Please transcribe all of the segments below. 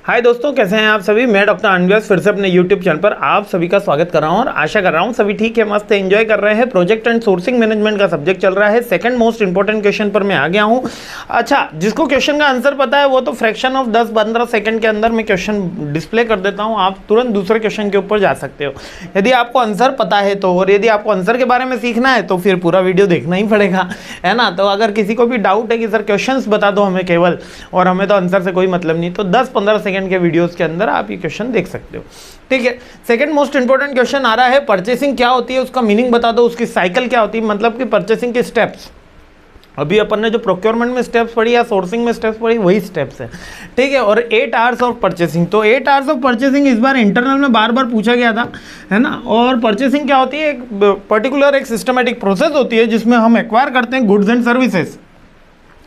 हाय दोस्तों, कैसे हैं आप सभी। मैं डॉक्टर अनव्यास फिर से अपने यूट्यूब चैनल पर आप सभी का स्वागत कर रहा हूं और आशा कर रहा हूं सभी ठीक है, मस्त है, एंजॉय कर रहे हैं। प्रोजेक्ट एंड सोर्सिंग मैनेजमेंट का सब्जेक्ट चल रहा है। सेकंड मोस्ट इंपॉर्टेंट क्वेश्चन पर मैं आ गया हूं। अच्छा, जिसको क्वेश्चन का आंसर पता है वो तो फ्रैक्शन ऑफ 10-15 सेकंड के अंदर मैं क्वेश्चन डिस्प्ले कर देता हूँ, आप तुरंत दूसरे क्वेश्चन के ऊपर जा सकते हो यदि आपको आंसर पता है तो। और यदि आपको आंसर के बारे में सीखना है तो फिर पूरा वीडियो देखना ही पड़ेगा, है ना। तो अगर किसी को भी डाउट है कि सर क्वेश्चंस बता दो हमें केवल, और हमें तो आंसर से कोई मतलब नहीं, तो 10-15 सेकंड के वीडियोस के अंदर आप ये क्वेश्चन देख सकते हो। ठीक है, सेकंड मोस्ट इंपॉर्टेंट क्वेश्चन आ रहा है, परचेसिंग क्या होती है, उसका मीनिंग बता दो, उसकी साइकिल क्या होती है, मतलब कि परचेसिंग के स्टेप्स। अभी अपन ने जो प्रोक्योरमेंट में स्टेप्स पढ़ी या सोर्सिंग में स्टेप्स पढ़ी वही स्टेप्स है। ठीक है, और 8 आवर्स ऑफ परचेसिंग, तो 8 आवर्स ऑफ परचेसिंग इस बार इंटरनल में बार बार पूछा गया था, है ना। और परचेसिंग क्या होती है, एक पर्टिकुलर एक सिस्टमेटिक प्रोसेस होती है जिसमें हम एक्वायर करते हैं गुड्स एंड सर्विसेज।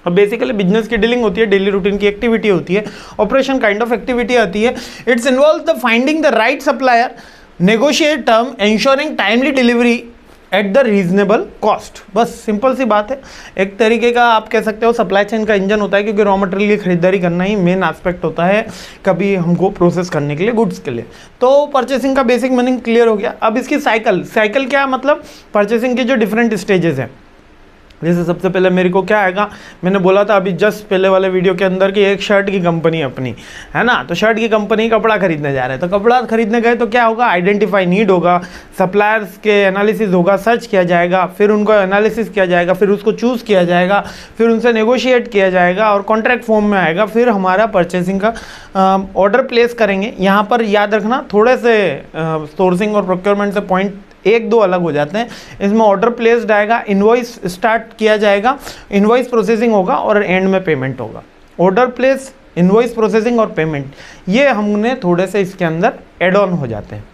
अब बेसिकली बिजनेस की डीलिंग होती है, डेली रूटीन की एक्टिविटी होती है, ऑपरेशन काइंड ऑफ एक्टिविटी आती है। It's involve the finding the right supplier, negotiate term, ensuring timely delivery at the reasonable cost. बस सिंपल सी बात है। एक तरीके का आप कह सकते हो सप्लाई चेन का इंजन होता है, क्योंकि रॉ मटेरियल की खरीदारी करना ही मेन एस्पेक्ट होता है कभी हमको प्रोसेस करने के लिए, गुड्स के लिए। तो परचेसिंग का बेसिक मीनिंग क्लियर हो गया। अब इसकी साइकिल क्या, मतलब परचेसिंग के जो डिफरेंट स्टेजेस हैं। जैसे सबसे पहले मेरे को क्या आएगा, मैंने बोला था अभी जस्ट पहले वाले वीडियो के अंदर कि एक शर्ट की कंपनी अपनी, है ना। तो शर्ट की कंपनी कपड़ा खरीदने जा रहे हैं, तो कपड़ा खरीदने गए तो क्या होगा, आइडेंटिफाई नीड होगा, सप्लायर्स के एनालिसिस होगा, सर्च किया जाएगा, फिर उनको एनालिसिस किया जाएगा, फिर उसको चूज़ किया जाएगा, फिर उनसे नेगोशिएट किया जाएगा और कॉन्ट्रैक्ट फॉर्म में आएगा, फिर हमारा परचेसिंग का ऑर्डर प्लेस करेंगे। यहाँ पर याद रखना थोड़े से सोर्सिंग और प्रोक्योरमेंट से पॉइंट 1-2 अलग हो जाते हैं। इसमें ऑर्डर प्लेस्ड आएगा, इनवॉइस स्टार्ट किया जाएगा, इनवॉइस प्रोसेसिंग होगा और एंड में पेमेंट होगा। ऑर्डर प्लेस, इनवॉइस प्रोसेसिंग और पेमेंट, ये हमने थोड़े से इसके अंदर एड ऑन हो जाते हैं।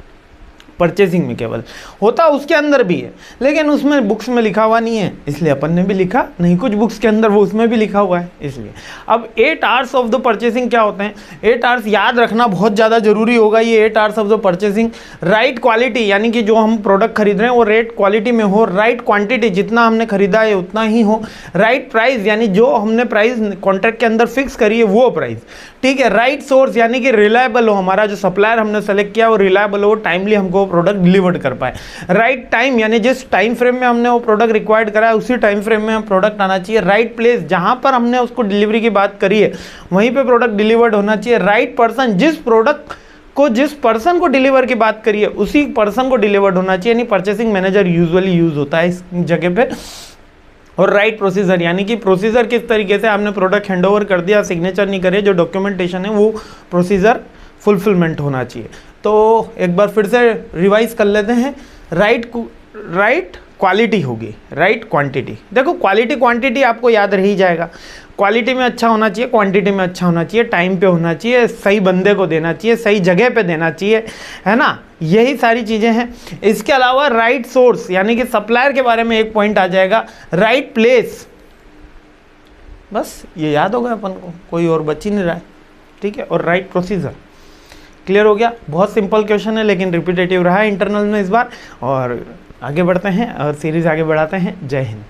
परचेसिंग में केवल होता उसके अंदर भी है, लेकिन उसमें बुक्स में लिखा हुआ नहीं है, इसलिए अपन ने भी लिखा नहीं। कुछ बुक्स के अंदर वो उसमें भी लिखा हुआ है, इसलिए। अब 8 आवर्स ऑफ द परचेसिंग क्या होते हैं, 8 आवर्स याद रखना बहुत ज़्यादा जरूरी होगा। ये 8 hours of the purchasing, right quality, यानी कि जो हम प्रोडक्ट खरीद रहे हैं वो रेट क्वालिटी में हो, राइट क्वान्टिटी, जितना हमने खरीदा है उतना ही हो, राइट प्राइस, यानी जो हमने प्राइस कॉन्ट्रैक्ट के अंदर फिक्स करी है वो प्राइस। ठीक है, राइट सोर्स, यानी कि रिलायबल हो, हमारा जो सप्लायर हमने सेलेक्ट किया वो रिलायबल हो, टाइमली हमको प्रोडक्ट डिलीवर्ड कर पाए। राइट टाइम, यानी जिस टाइम फ्रेम में हमने वो प्रोडक्ट रिक्वायर्ड करा है उसी टाइम फ्रेम में हम प्रोडक्ट आना चाहिए। राइट प्लेस, जहां पर हमने उसको डिलीवरी की बात करी है वहीं पे प्रोडक्ट डिलीवर्ड होना चाहिए। राइट पर्सन, जिस प्रोडक्ट को जिस पर्सन को डिलीवर की बात करी है उसी पर्सन को डिलीवर्ड होना चाहिए, यानी परचेसिंग मैनेजर यूजुअली यूज होता है इस जगह पे। और राइट प्रोसीजर, यानी कि प्रोसीजर किस तरीके से आपने प्रोडक्ट हैंडओवर कर दिया, सिग्नेचर नहीं करे, जो डॉक्यूमेंटेशन है वो प्रोसीजर फुलफिलमेंट होना चाहिए। तो एक बार फिर से रिवाइज कर लेते हैं। राइट क्वालिटी होगी, राइट क्वांटिटी। देखो क्वालिटी क्वांटिटी आपको याद रह ही जाएगा। क्वालिटी में अच्छा होना चाहिए, क्वांटिटी में अच्छा होना चाहिए, टाइम पे होना चाहिए, सही बंदे को देना चाहिए, सही जगह पे देना चाहिए, है ना। यही सारी चीज़ें हैं। इसके अलावा राइट सोर्स, यानी कि सप्लायर के बारे में एक पॉइंट आ जाएगा। राइट प्लेस, बस ये याद होगा अपन को, कोई और बच ही नहीं रहा है। ठीक है, और राइट प्रोसीजर। क्लियर हो गया। बहुत सिंपल क्वेश्चन है लेकिन रिपीटेटिव रहा है इंटरनल में इस बार। और आगे बढ़ते हैं और सीरीज आगे बढ़ाते हैं। जय हिंद।